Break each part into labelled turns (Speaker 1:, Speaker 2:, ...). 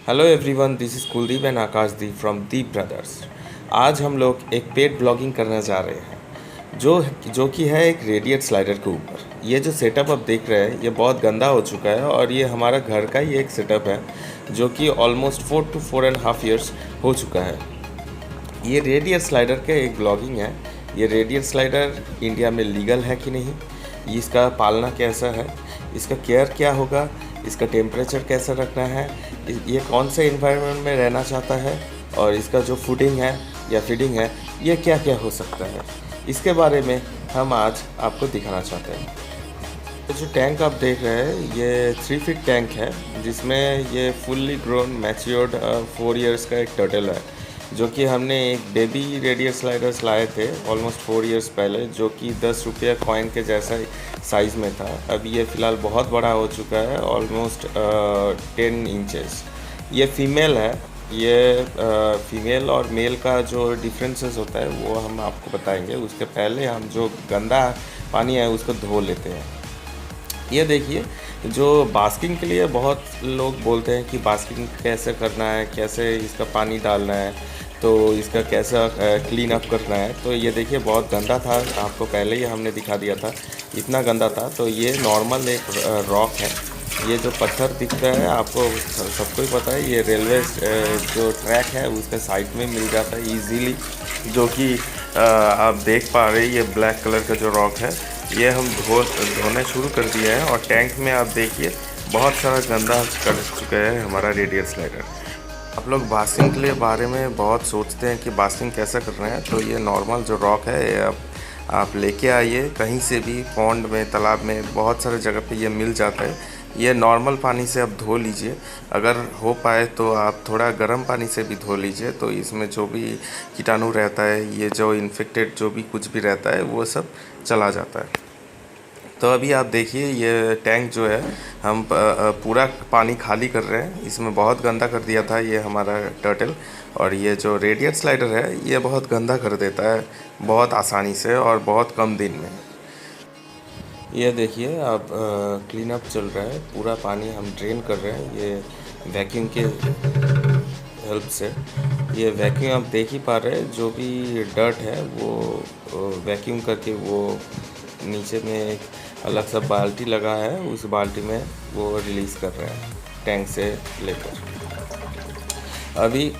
Speaker 1: Hello everyone, this is Kuldeep and Akashdeep from Deep brothers. आज हम लोग एक पेड ब्लॉगिंग करने जा रहे हैं जो कि है एक रेडिएट स्लाइडर के ऊपर। ये जो सेटअप आप देख रहे हैं ये बहुत गंदा हो चुका है और ये हमारा घर का ही एक सेटअप है जो कि ऑलमोस्ट 4 to 4.5 ईयर्स हो चुका है। ये रेडिएट स्लाइडर के एक ब्लॉगिंग है। ये रेडिएट स्लाइडर इंडिया में लीगल है कि नहीं, इसका पालना कैसा है, इसका केयर क्या होगा, इसका टेम्परेचर कैसा रखना है, ये कौन से इन्वायरमेंट में रहना चाहता है और इसका जो फूडिंग है या फीडिंग है ये क्या क्या हो सकता है, इसके बारे में हम आज आपको दिखाना चाहते हैं। तो जो टैंक आप देख रहे हैं ये 3 फीट टैंक है जिसमें ये फुल्ली ग्रोन मैच्योर्ड 4 ईयर्स का एक टर्टल है जो कि हमने एक बेबी रेडिएट स्लाइडर्स लाए थे ऑलमोस्ट 4 ईयर्स पहले, जो कि 10 रुपये कॉइन के जैसा साइज़ में था। अभी ये फ़िलहाल बहुत बड़ा हो चुका है, ऑलमोस्ट 10 इंचेस। ये फीमेल है। ये फीमेल और मेल का जो डिफरेंसेस होता है वो हम आपको बताएंगे। उसके पहले हम जो गंदा पानी है उसको धो लेते हैं। ये देखिए, जो बास्किंग के लिए बहुत लोग बोलते हैं कि बास्किंग कैसे करना है, कैसे इसका पानी डालना है, तो इसका कैसा क्लीन अप करना है। तो ये देखिए बहुत गंदा था, आपको पहले ही हमने दिखा दिया था, इतना गंदा था। तो ये नॉर्मल एक रॉक है। ये जो पत्थर दिखता है आपको सबको ही पता है, ये रेलवे जो ट्रैक है उसके साइड में मिल जाता है इजीली, जो कि आप देख पा रहे हैं। ये ब्लैक कलर का जो रॉक है ये हम धोने शुरू कर दिए हैं और टैंक में आप देखिए बहुत सारा गंदा कर चुका है हमारा रेडिएट स्लाइडर। आप लोग बास्किंग के लिए बारे में बहुत सोचते हैं कि बास्किंग कैसे करना है, तो ये नॉर्मल जो रॉक है ये आप लेके आइए कहीं से भी, पॉन्ड में, तालाब में, बहुत सारे जगह पे ये मिल जाता है। ये नॉर्मल पानी से आप धो लीजिए, अगर हो पाए तो आप थोड़ा गर्म पानी से भी धो लीजिए, तो इसमें जो भी कीटाणु रहता है, ये जो इन्फेक्टेड जो भी कुछ भी रहता है वो सब चला जाता है। तो अभी आप देखिए ये टैंक जो है हम पूरा पानी खाली कर रहे हैं। इसमें बहुत गंदा कर दिया था ये हमारा टर्टल, और ये जो रेडिएट स्लाइडर है ये बहुत गंदा कर देता है बहुत आसानी से और बहुत कम दिन में। ये देखिए अब क्लीन अप चल रहा है, पूरा पानी हम ड्रेन कर रहे हैं ये वैक्यूम के हेल्प से। ये वैक्यूम आप देख ही पा रहे हैं, जो भी डर्ट है वो वैक्यूम करके वो नीचे में एक अलग सा बाल्टी लगा है, उस बाल्टी में वो रिलीज़ कर रहे हैं टैंक से लेकर। अभी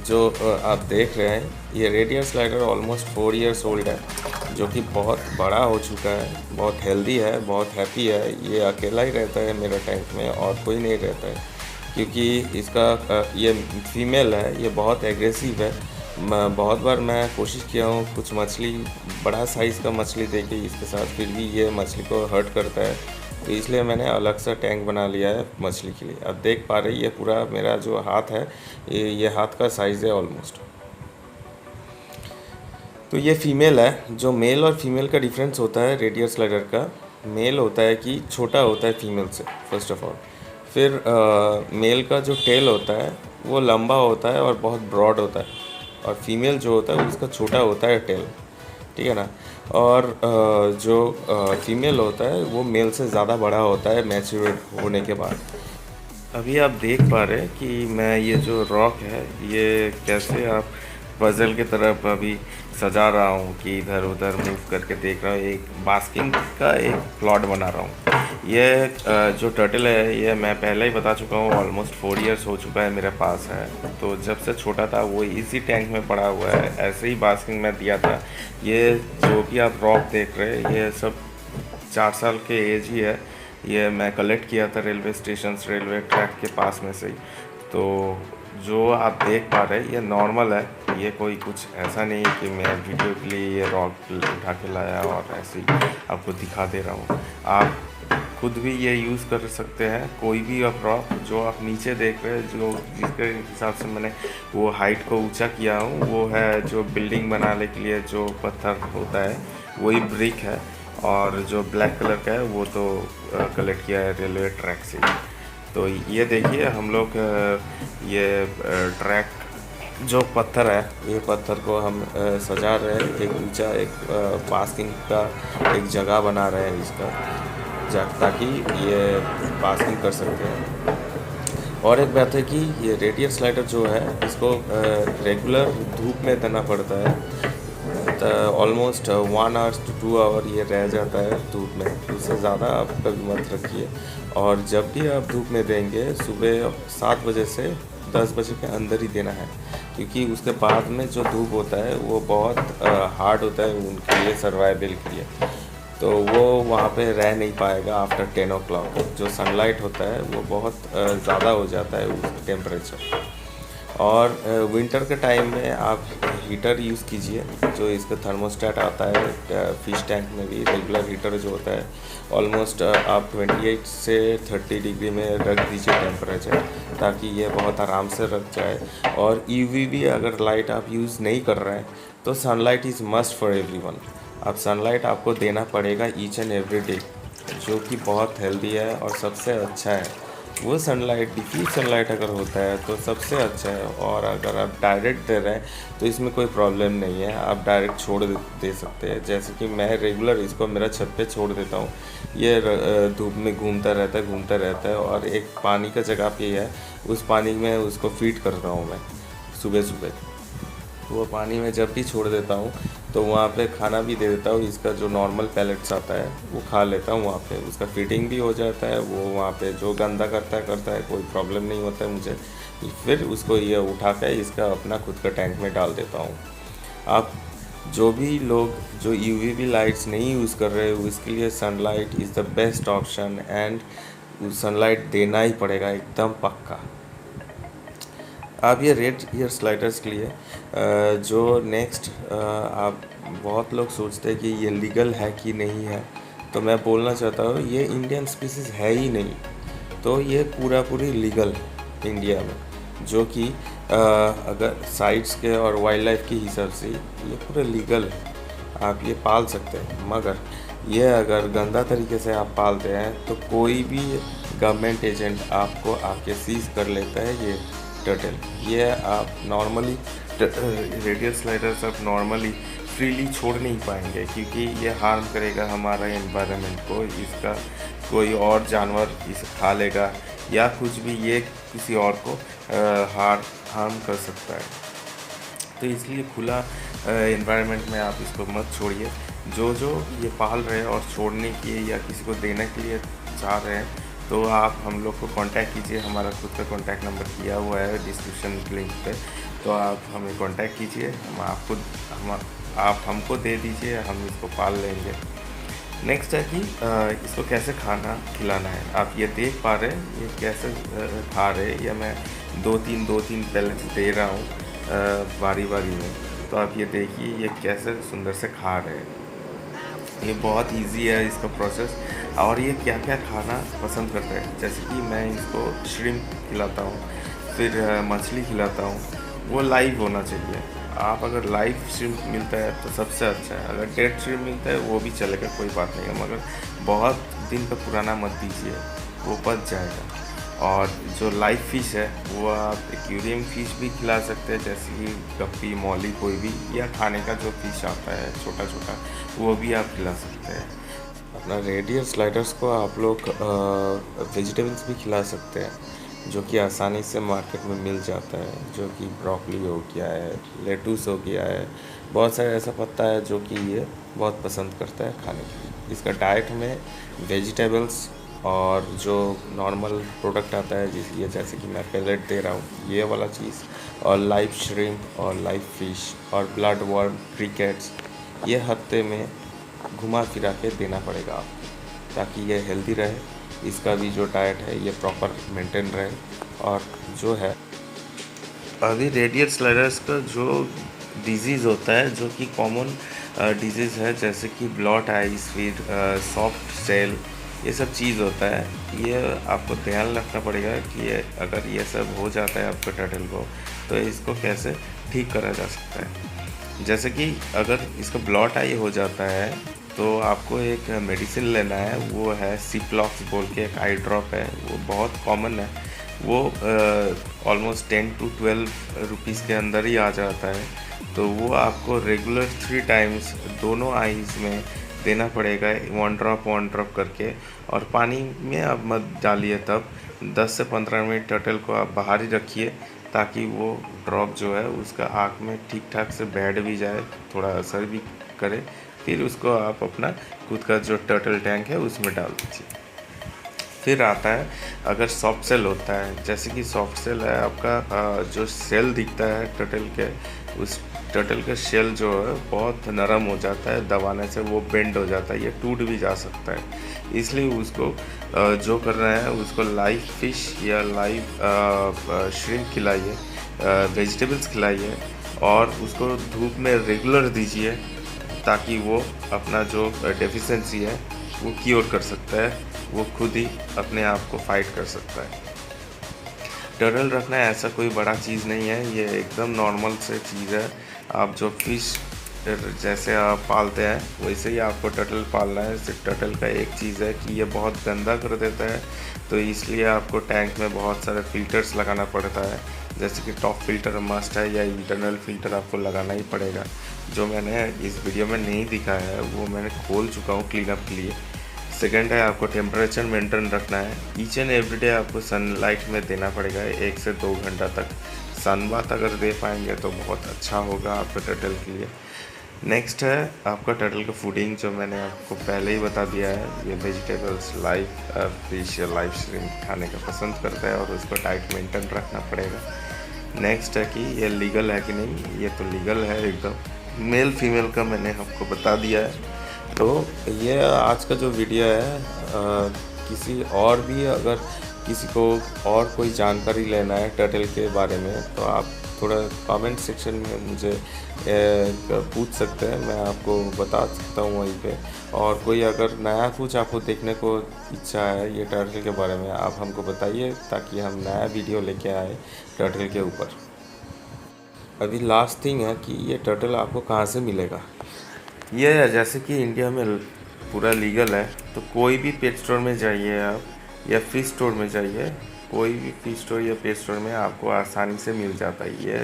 Speaker 1: जो आप देख रहे हैं ये radiate slider almost 4 years old है, जो कि बहुत बड़ा हो चुका है, बहुत हेल्दी है, बहुत हैप्पी है। ये अकेला ही रहता है मेरा टैंक में और कोई नहीं रहता है, क्योंकि इसका ये फीमेल है, ये बहुत एग्रेसिव है। बहुत बार मैं कोशिश किया हूँ कुछ मछली, बड़ा साइज़ का मछली देके इसके साथ, फिर भी ये मछली को हर्ट करता है, तो इसलिए मैंने अलग सा टैंक बना लिया है मछली के लिए। अब देख पा रही है पूरा मेरा जो हाथ है ये हाथ का साइज़ है ऑलमोस्ट। तो ये फीमेल है। जो मेल और फीमेल का डिफरेंस होता है रेडिएट स्लाइडर का, मेल होता है कि छोटा होता है फीमेल से फर्स्ट ऑफ ऑल। फिर मेल का जो टेल होता है वो लंबा होता है और बहुत ब्रॉड होता है, और फीमेल जो होता है उसका छोटा होता है टेल, ठीक है ना। और जो फीमेल होता है वो मेल से ज़्यादा बड़ा होता है मैच्योर होने के बाद। अभी आप देख पा रहे हैं कि मैं ये जो रॉक है ये कैसे आप पजल की तरफ अभी सजा रहा हूँ कि इधर उधर मूव करके देख रहा हूँ, एक बास्किंग का एक प्लॉट बना रहा हूँ। ये जो टर्टल है ये मैं पहले ही बता चुका हूँ, ऑलमोस्ट 4 ईयर्स हो चुका है मेरे पास है। तो जब से छोटा था वो इसी टैंक में पड़ा हुआ है, ऐसे ही बास्किंग में दिया था। ये जो भी आप रॉक देख रहे हैं ये सब 4 साल के एज ही है। ये मैं कलेक्ट किया था रेलवे स्टेशन, रेलवे ट्रैक के पास में से ही। तो जो आप देख पा रहे हैं ये नॉर्मल है, ये कोई कुछ ऐसा नहीं है कि मैं वीडियो के लिए ये रॉक उठा के लाया और ऐसे ही आपको दिखा दे रहा हूँ। आप खुद भी ये यूज़ कर सकते हैं, कोई भी आप रॉक जो आप नीचे देख रहे हैं, जो जिसके हिसाब से मैंने वो हाइट को ऊंचा किया हूँ वो है जो बिल्डिंग बनाने के लिए जो पत्थर होता है वही ब्रिक है, और जो ब्लैक कलर का है वो तो कलेक्ट किया है रेलवे ट्रैक से। तो ये देखिए हम लोग ये ट्रैक जो पत्थर है, ये पत्थर को हम सजा रहे हैं, एक ऊंचा एक बास्किंग का एक जगह बना रहे हैं इसका, ताकि ये बास्किंग कर सकते हैं। और एक बात है कि ये रेडिएट स्लाइडर जो है इसको रेगुलर धूप में देना पड़ता है, तो ऑलमोस्ट 1 आवर to 2 आवर ये रह जाता है धूप में, उससे ज़्यादा आप कभी मत रखिए। और जब भी आप धूप में देंगे सुबह 7 बजे से 10 बजे के अंदर ही देना है, क्योंकि उसके बाद में जो धूप होता है वो बहुत हार्ड होता है उनके लिए, सर्वाइवल के लिए, तो वो वहाँ पे रह नहीं पाएगा आफ्टर 10 o'clock। जो सनलाइट होता है वो बहुत ज़्यादा हो जाता है उस टेम्परेचर। और विंटर के टाइम में आप हीटर यूज़ कीजिए, जो इसका थर्मोस्टेट आता है फिश टैंक में भी, रेगुलर हीटर जो होता है ऑलमोस्ट आप 28 से 30 डिग्री में रख दीजिए टेम्परेचर, ताकि ये बहुत आराम से रख जाए। और यूवीबी अगर लाइट आप यूज़ नहीं कर रहे हैं तो sunlight is must for everyone. अब सनलाइट आपको देना पड़ेगा ईच एंड एवरी डे, जो कि बहुत हेल्दी है और सबसे अच्छा है। वो सनलाइट डिफ्यूज सनलाइट अगर होता है तो सबसे अच्छा है, और अगर आप डायरेक्ट दे रहे हैं तो इसमें कोई प्रॉब्लम नहीं है, आप डायरेक्ट छोड़ दे सकते हैं। जैसे कि मैं रेगुलर इसको मेरा छत पे छोड़ देता हूँ, ये धूप में घूमता रहता है और एक पानी का जगह पे है, उस पानी में उसको फीड करता हूँ मैं सुबह सुबह। वो पानी में जब भी छोड़ देता हूँ तो वहाँ पे खाना भी दे देता हूँ, इसका जो नॉर्मल पैलेट्स आता है वो खा लेता हूँ वहाँ पे, उसका फीडिंग भी हो जाता है। वो वहाँ पे जो गंदा करता है कोई प्रॉब्लम नहीं होता है मुझे। फिर उसको ये उठा के इसका अपना खुद का टैंक में डाल देता हूँ। आप जो भी लोग जो यूवीबी लाइट्स नहीं यूज़ कर रहे हो, उसके लिए sunlight is the best option, and sunlight देना ही पड़ेगा एकदम पक्का। आप ये रेड ईयर स्लाइडर्स के लिए जो नेक्स्ट आप बहुत लोग सोचते हैं कि ये लीगल है कि नहीं है, तो मैं बोलना चाहता हूँ ये इंडियन स्पीसीज़ है ही नहीं, तो ये पूरी लीगल इंडिया में, जो कि अगर साइट्स के और वाइल्ड लाइफ के हिसाब से ये पूरा लीगल है, आप ये पाल सकते हैं। मगर ये अगर गंदा तरीके से आप पालते हैं तो कोई भी गवर्नमेंट एजेंट आपको आके सीज कर लेता है ये टर्टल। ये आप नॉर्मली रेडियल स्लाइडर्स आप नॉर्मली फ्रीली छोड़ नहीं पाएंगे, क्योंकि ये हार्म करेगा हमारा एनवायरनमेंट को। इसका कोई और जानवर इसे खा लेगा या कुछ भी, ये किसी और को हार्म कर सकता है। तो इसलिए खुला एनवायरनमेंट में आप इसको मत छोड़िए। जो ये पाल रहे हैं और छोड़ने के या किसी को देने के लिए चाह रहे हैं, तो आप हम लोग को कांटेक्ट कीजिए। हमारा खुद का कांटेक्ट नंबर दिया हुआ है डिस्क्रिप्शन लिंक पे, तो आप हमें कांटेक्ट कीजिए, आप हमको दे दीजिए, हम इसको पाल लेंगे। नेक्स्ट है कि इसको कैसे खाना खिलाना है। आप ये देख पा रहे हैं ये कैसे खा रहे हैं, या मैं दो तीन पैलेट्स दे रहा हूँ बारी में। तो आप ये देखिए ये कैसे सुंदर से खा रहे हैं। ये बहुत इजी है इसका प्रोसेस। और ये क्या क्या खाना पसंद करते हैं, जैसे कि मैं इसको श्रिम्प खिलाता हूँ, फिर मछली खिलाता हूँ। वो लाइव होना चाहिए। आप अगर लाइव श्रिम्प मिलता है तो सबसे अच्छा है, अगर डेड श्रिम्प मिलता है वो भी चलेगा, कोई बात नहीं है, मगर बहुत दिन का पुराना मत दीजिए, वो पच जाएगा। और जो लाइव फ़िश है वो आप एक्वेरियम फ़िश भी खिला सकते हैं, जैसे कि गप्पी, मौली, कोई भी, या खाने का जो फ़िश आता है छोटा वो भी आप खिला सकते हैं। अपना रेडियल स्लाइडर्स को आप लोग वेजिटेबल्स भी खिला सकते हैं, जो कि आसानी से मार्केट में मिल जाता है, जो कि ब्रोकली हो गया है, लेटूस हो गया है, बहुत सारे ऐसा पत्ता है जो कि ये बहुत पसंद करता है खाने के लिए। इसका डाइट में वेजिटेबल्स और जो नॉर्मल प्रोडक्ट आता है ये जैसे कि मैं पैलेट दे रहा हूँ, ये वाला चीज़, और लाइव श्रिम्प और लाइव फिश और ब्लड वर्म, क्रिकेट्स, ये हफ्ते में घुमा फिरा के देना पड़ेगा आपको, ताकि ये हेल्दी रहे। इसका भी जो डाइट है ये प्रॉपर मेंटेन रहे। और जो है अभी रेडियल स्लाइडर्स का जो डिजीज़ होता है, जो कि कॉमन डिजीज़ है, जैसे कि ब्लॉट आइज, फिर सॉफ्ट सेल, ये सब चीज़ होता है। ये आपको ध्यान रखना पड़ेगा कि अगर ये सब हो जाता है आपके टर्टल को, तो इसको कैसे ठीक करा जा सकता है। जैसे कि अगर इसका ब्लॉट आई हो जाता है तो आपको एक मेडिसिन लेना है, वो है सिप्लॉक्स बोल के एक आई ड्रॉप है, वो बहुत कॉमन है। वो ऑलमोस्ट 10 to 12 रुपीज़ के अंदर ही आ जाता है। तो वो आपको रेगुलर 3 टाइम्स दोनों आईज़ में देना पड़ेगा, 1 ड्रॉप करके। और पानी में आप मत डालिए तब, 10 से 15 मिनट टर्टल को आप बाहर ही रखिए ताकि वो ड्रॉप जो है उसका आँख में ठीक ठाक से बैठ भी जाए, थोड़ा असर भी करे। फिर उसको आप अपना खुद का जो टर्टल टैंक है उसमें डाल दीजिए। फिर आता है अगर सॉफ्ट सेल होता है, जैसे कि सॉफ्ट सेल है आपका, जो सेल दिखता है टर्टल के, उस टर्टल का शेल जो है बहुत नरम हो जाता है, दबाने से वो बेंड हो जाता है, ये टूट भी जा सकता है। इसलिए उसको जो करना है उसको लाइव फिश या लाइव श्रिम्प खिलाइए, वेजिटेबल्स खिलाइए और उसको धूप में रेगुलर दीजिए ताकि वो अपना जो डेफिशिएंसी है वो क्योर कर सकता है, वो खुद ही अपने आप को फाइट कर सकता है। टर्टल रखना ऐसा कोई बड़ा चीज़ नहीं है, ये एकदम नॉर्मल से चीज़ है। आप जो फिश जैसे आप पालते हैं वैसे ही आपको टर्टल पालना है। सिर्फ टर्टल का एक चीज़ है कि ये बहुत गंदा कर देता है, तो इसलिए आपको टैंक में बहुत सारे फ़िल्टर्स लगाना पड़ता है, जैसे कि टॉप फिल्टर मस्ट है या इंटरनल फ़िल्टर आपको लगाना ही पड़ेगा। जो मैंने इस वीडियो में नहीं दिखाया है वो मैंने खोल चुका हूँ क्लीन अप के लिए। सेकेंड है आपको टेम्परेचर मेंटेन रखना है। ईच एंड एवरी डे आपको सनलाइट में देना पड़ेगा 1 से 2 घंटा तक। सनबाथ अगर दे पाएंगे तो बहुत अच्छा होगा आपके टर्टल के लिए। नेक्स्ट है आपका टर्टल का फूडिंग, जो मैंने आपको पहले ही बता दिया है। ये वेजिटेबल्स, लाइव फिश या लाइव श्रिम्प खाने का पसंद करता है और उसको डाइट मेंटेन रखना पड़ेगा। नेक्स्ट है कि ये लीगल है कि नहीं, ये तो लीगल है एकदम। मेल फीमेल का मैंने आपको बता दिया है। तो ये आज का जो वीडियो है, किसी और भी अगर किसी को और कोई जानकारी लेना है टर्टल के बारे में तो आप थोड़ा कमेंट सेक्शन में मुझे पूछ सकते हैं, मैं आपको बता सकता हूँ वहीं पे। और कोई अगर नया कुछ आपको देखने को इच्छा है ये टर्टल के बारे में, आप हमको बताइए ताकि हम नया वीडियो लेके आए टर्टल के ऊपर। अभी लास्ट थिंग है कि ये टर्टल आपको कहाँ से मिलेगा। ये है जैसे कि इंडिया में पूरा लीगल है, तो कोई भी पेट स्टोर में जाइए आप या फिश स्टोर में जाइए, कोई भी फिश स्टोर या पेट स्टोर में आपको आसानी से मिल जाता है। ये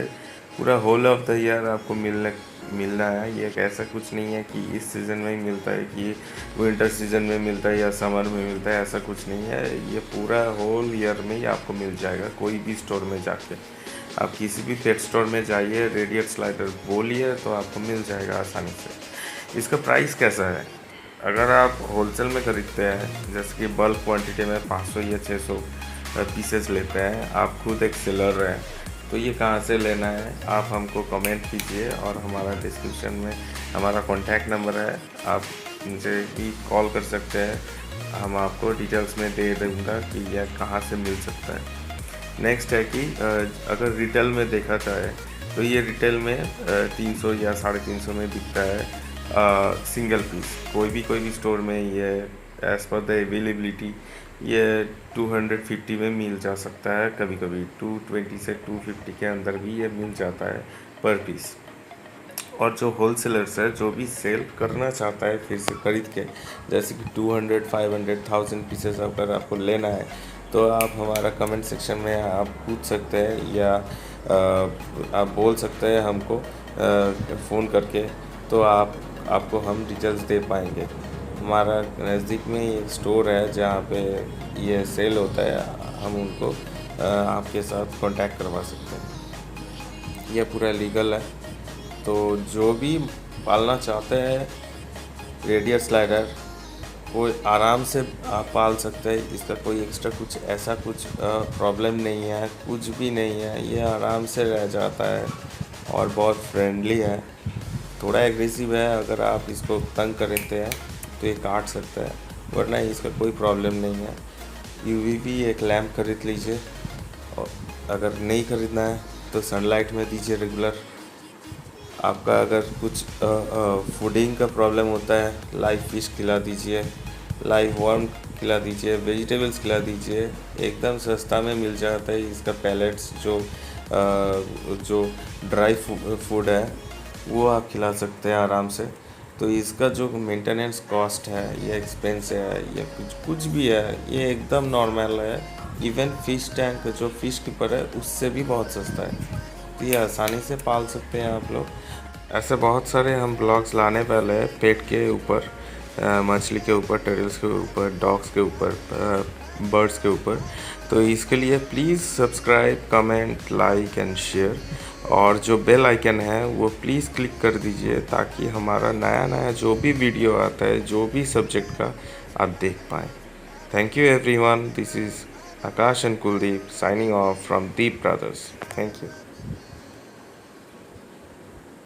Speaker 1: पूरा होल ऑफ द ईयर आपको मिलना है। ये ऐसा कुछ नहीं है कि इस सीज़न में ही मिलता है, कि विंटर सीज़न में मिलता है या समर में मिलता है, ऐसा कुछ नहीं है। ये पूरा होल ईयर में ही आपको मिल जाएगा कोई भी स्टोर में जाके। आप किसी भी पेट स्टोर में जाइए, रेडिएट स्लाइडर बोलिए तो आपको मिल जाएगा आसानी से। इसका प्राइस कैसा है, अगर आप होलसेल में ख़रीदते हैं, जैसे कि बल्क क्वांटिटी में 500 या 600 पीसेस लेते हैं, आप खुद एक सेलर हैं, तो ये कहाँ से लेना है आप हमको कमेंट कीजिए। और हमारा डिस्क्रिप्शन में हमारा कॉन्टैक्ट नंबर है, आप मुझे भी कॉल कर सकते हैं, हम आपको डिटेल्स में दे दूँगा कि यह कहाँ से मिल सकता है। नेक्स्ट है कि अगर रिटेल में देखा जाए तो ये रिटेल में 300 या 350 में बिकता है सिंगल पीस। कोई भी स्टोर में ये एज़ पर द अवेलेबिलिटी ये 250 में मिल जा सकता है, कभी कभी 220 से 250 के अंदर भी ये मिल जाता है पर पीस। और जो होलसेलर्स है, जो भी सेल करना चाहता है फिर से खरीद के, जैसे कि 200, 500, 1000 पीसेस अगर आपको लेना है तो आप हमारा कमेंट सेक्शन में आप पूछ सकते हैं या आप बोल सकते हैं हमको फ़ोन करके, तो आपको हम डिटेल्स दे पाएंगे। हमारा नज़दीक में एक स्टोर है जहाँ पे ये सेल होता है, हम उनको आपके साथ कांटेक्ट करवा सकते हैं। यह पूरा लीगल है, तो जो भी पालना चाहते हैं रेडिएट स्लाइडर वो आराम से आप पाल सकते हैं। इसका कोई एक्स्ट्रा कुछ ऐसा कुछ प्रॉब्लम नहीं है, कुछ भी नहीं है, ये आराम से रह जाता है और बहुत फ्रेंडली है। थोड़ा एग्रेसिव है, अगर आप इसको तंग करते हैं तो ये काट सकता है, वरना इसका कोई प्रॉब्लम नहीं है। यूवीवी एक लैम्प खरीद लीजिए, और अगर नहीं खरीदना है तो सनलाइट में दीजिए रेगुलर। आपका अगर कुछ फूडिंग का प्रॉब्लम होता है, लाइव फिश खिला दीजिए, लाइव वर्म खिला दीजिए, वेजिटेबल्स खिला दीजिए, एकदम सस्ता में मिल जाता है। इसका पैलेट्स जो ड्राई फूड है वो आप खिला सकते हैं आराम से। तो इसका जो मेंटेनेंस कॉस्ट है, ये एक्सपेंस है, या कुछ भी है, ये एकदम नॉर्मल है। इवन फिश टैंक जो फिश कीपर है उससे भी बहुत सस्ता है, तो ये आसानी से पाल सकते हैं आप लोग। ऐसे बहुत सारे हम ब्लॉग्स लाने वाले हैं पेट के ऊपर, मछली के ऊपर, टर्टल्स के ऊपर, डॉग्स के ऊपर, बर्ड्स के ऊपर। तो इसके लिए please subscribe, comment, like and share, और जो बेल आइकन है वो प्लीज़ क्लिक कर दीजिए ताकि हमारा नया नया जो भी वीडियो आता है, जो भी सब्जेक्ट का, आप देख पाएँ। Thank you everyone, this is Akash and Kuldeep signing off from Deep Brothers. Thank you.